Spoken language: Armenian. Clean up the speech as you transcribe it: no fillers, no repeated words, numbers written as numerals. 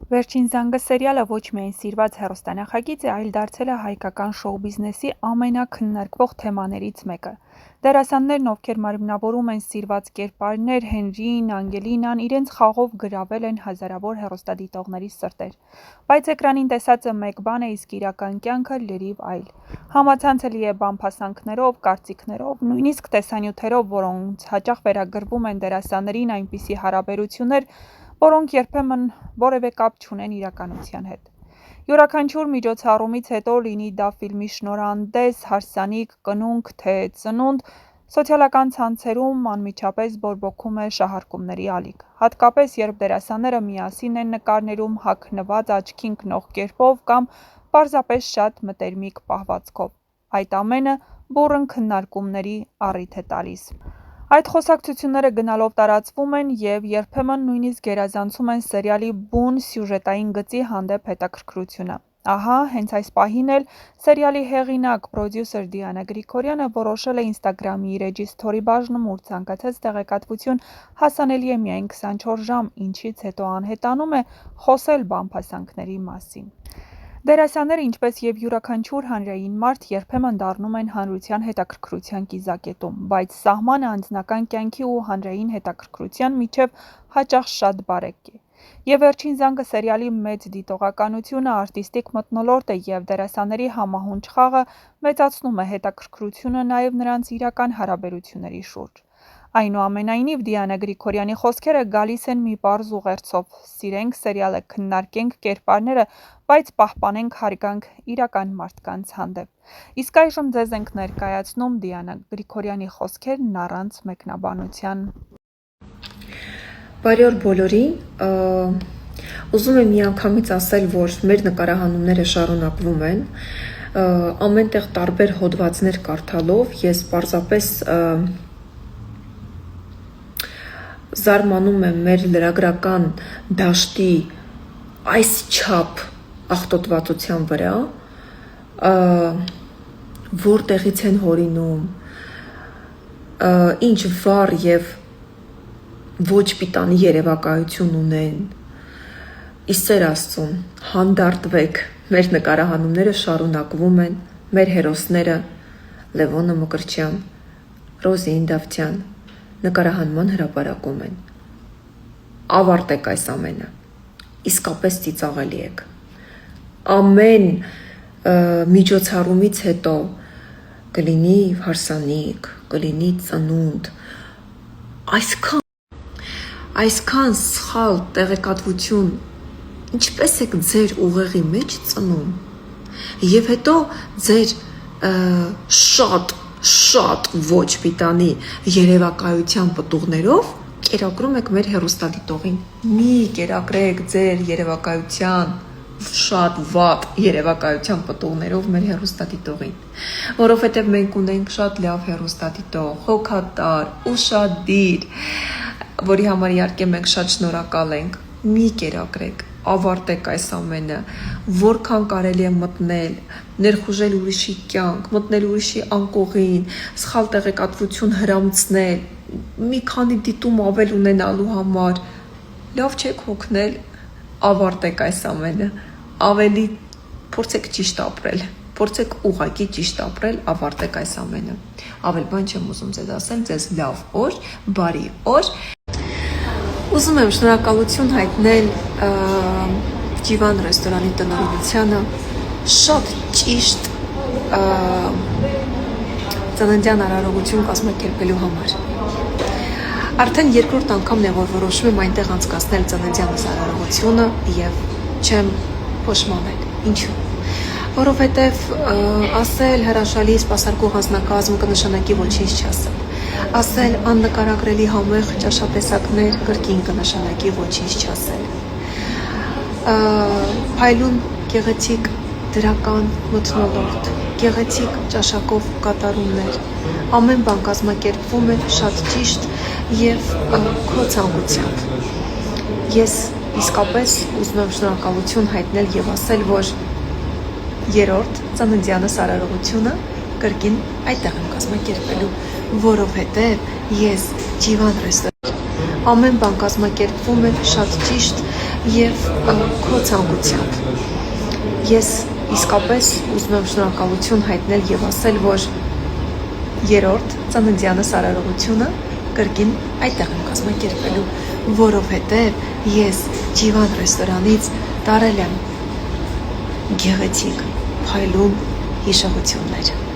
Վերջին զանգը սերիալը ոչ միայն սիրված հեռուստանախագիծ է, այլ դարձել է հայկական շոու բիզնեսի ամենաքննարկվող թեմաներից մեկը։ Դերասաններն, ովքեր մարմնավորում են սիրված կերպարներ, Հենրին, Անգելինան, իրենց խաղով գրավել են հազարավոր հեռուստադիտողների սրտեր։ Բայց էկրանին տեսածը մեկ բան է, իսկ իրական կյանքը լրիվ այլ։ Համացանցը լի է բամփասանքներով, կարծիքներով, նույնիսկ տեսանյութերով, որոնց հաճախ վերագրվում են դերասաններին այնպիսի հարաբերություններ, որոնք երբեմն որևէ կապ չունեն իրականության հետ։ Յուրաքանչյուր միջոցառումից հետո, լինի դա ֆիլմի շնորհանդես, հարսանիք, կնունք, թե ծնունդ, սոցիալական ցանցերում անմիջապես բորբոքում է շահարկումների ալիք։ Հատկապես, երբ դերասանները միասին են նկարներում հագնված աչքին ընկնող կերպով կամ պարզապես շատ մտերմիկ պահվածքով։ Այդ ամենը բուռն քննարկումների առիթ է տալիս։ Այդ խոսակցությունները գնալով տարածվում են և երբեմն նույնիսկ գերազանցում են սերիալի բուն սյուժետային գծի հանդեպ հետաքրքրությունը։ Ահա, հենց այս պահին էլ սերիալի հեղինակ, պրոդյուսեր Դիանա Գրիգորյանը որոշել է Ինստագրամի իր էջի սթորի բաժնում, ուր ցանկացած տեղեկատվություն հասանելի է միայն 24 ժամ, ինչից հետո անհետանում է խոսել բամփասանքների մասին։ Դերասանները, ինչպես և յուրաքանչյուր հանրային մարդ, երբեմն դառնում են հանրության հետաքրքրության կիզակետում, բայց սահմանը անձնական կյանքի ու հանրային հետաքրքրության միջև հաճախ շատ բարակ է։ Եվ վերջին զանգը սերիալի մեծ դիտողականությունը, արտիստիկ մթնոլորտը և դերասանների համահունչ խաղը մեծացնում է հետաքրքրությունը նաև նրանց իրական հարաբերությունների շուրջ։ Այնուամենայնիվ, Դիանա Գրիգորյանի խոսքերը գալիս են մի պարզ ուղերձով. սիրենք սերիալը, քննարկենք կերպարները, բայց պահպանենք հարգանք իրական մարդկանց հանդեպ։ Իսկ այժմ ձեզ ենք ներկայացնում Դիանա Գրիգորյանի խոսքերն առանց մեկնաբանության։ Բարի օր բոլորին, ուզում եմ միանգամից ասել, որ մեր նկարահանումները շարունակվում են, ամենտեղ տարբեր հոդվածներ կարդալով ես պարզապես զարմանում եմ մեր լրագրական դաշտի այս չափ աղտոտվածության վրա, որտեղից են հորինում, ինչ վառ և ոչ պիտանի երևակայություն ունեն, իսեր Աստծուն, հանդարտվեք, մեր նկարահանումները շարունակվում են, մեր հերոսները Լևոնը Մկրտչյան, Ռոզի Ինդավթյան նկարահանման հրապարակում են։ Ավարտեք այս ամենը, իսկապես ծիծաղելի եք։ Ամեն միջոցառումից հետո կլինի հարսանիք, կլինի ծնունդ, այսքան սխալ տեղեկատվություն, ինչպես եք ձեր ուղեղի մեջ ծնում, և հետո ձեր շատ ոչ պիտանի երևակայության պտուղներով կերակրում եք մեր հեռուստադիտողին։ Մի կերակրեք ձեր երևակայության, շատ վատ երևակայության պտուղներով մեր հեռուստադիտողին, որովհետև մենք ունենք շատ լավ հեռուստադիտող, հոգատար, ուշադիր, որի համար իհարկե մենք շատ շնորհակալ ենք։ Մի կերակրեք, ավարտեք այս ամենը, որքան կարելի է մտնել, ներխուժել ուրիշի կյանք, մտնել ուրիշի անկողին, սխալ տեղեկատվություն հրամցնել, մի քանի դիտում ավել ունենալու համար, լավ չեք հոգնել, ավարտեք այս ամենը, ավելի փորձեք ճիշտ ապրել, փորձեք ուղղակի ճիշտ ապրել, ավարտեք այս ամենը։ Ավել բան չեմ ուզում ձեզ ասել, ձեզ լավ օր, բարի օր։ Ուզում եմ շնորհակալություն հայտնել Ջիվան ռեստորանի տնօրինությանը շատ ճիշտ ծննդյան արարողություն կազմակերպելու համար։ Արդեն երկրորդ անգամն է, որ որոշում եմ այնտեղ անցկացնել ծննդյանս արարողությունը և չեմ փոշմանել։ Ինչու՞։ Որովհետև ասել հրաշալի սպասարկող անձնակազմ կնշանակի ոչինչ չասել։ Ասել աննկարագրելի համեղ ճաշատեսակներ կրկին կնշանակի ոչինչ չասել։ Փայլուն գեղեցիկ դրական մթնոլորտ, գեղեցիկ ճաշակով կատարումներ, ամեն բան կազմակերպվում է շատ ճիշտ և քո ցանկությամբ։ Ես իսկապես ուզում եմ շնորհակալություն հայտնել և ասել, որ երրորդ ծննդյանս արարողությունը կրկին այդտեղ եմ կազմակերպելու, որովհետև ես Ջիվան ռեստորան ամեն բան կազմակերպվում է շատ ճիշտ եւ քո ցանկությամբ։ Ես իսկապես ուզում եմ շնորհակալություն հայտնել եւ ասել, որ երրորդ ծննդյանս արարողությունը կրկին այդտեղ եմ կազմակերպելու, որովհետեւ ես Ջիվան ռեստորանից տարել եմ գեղեցիկ, փայլուն հիշողություններ։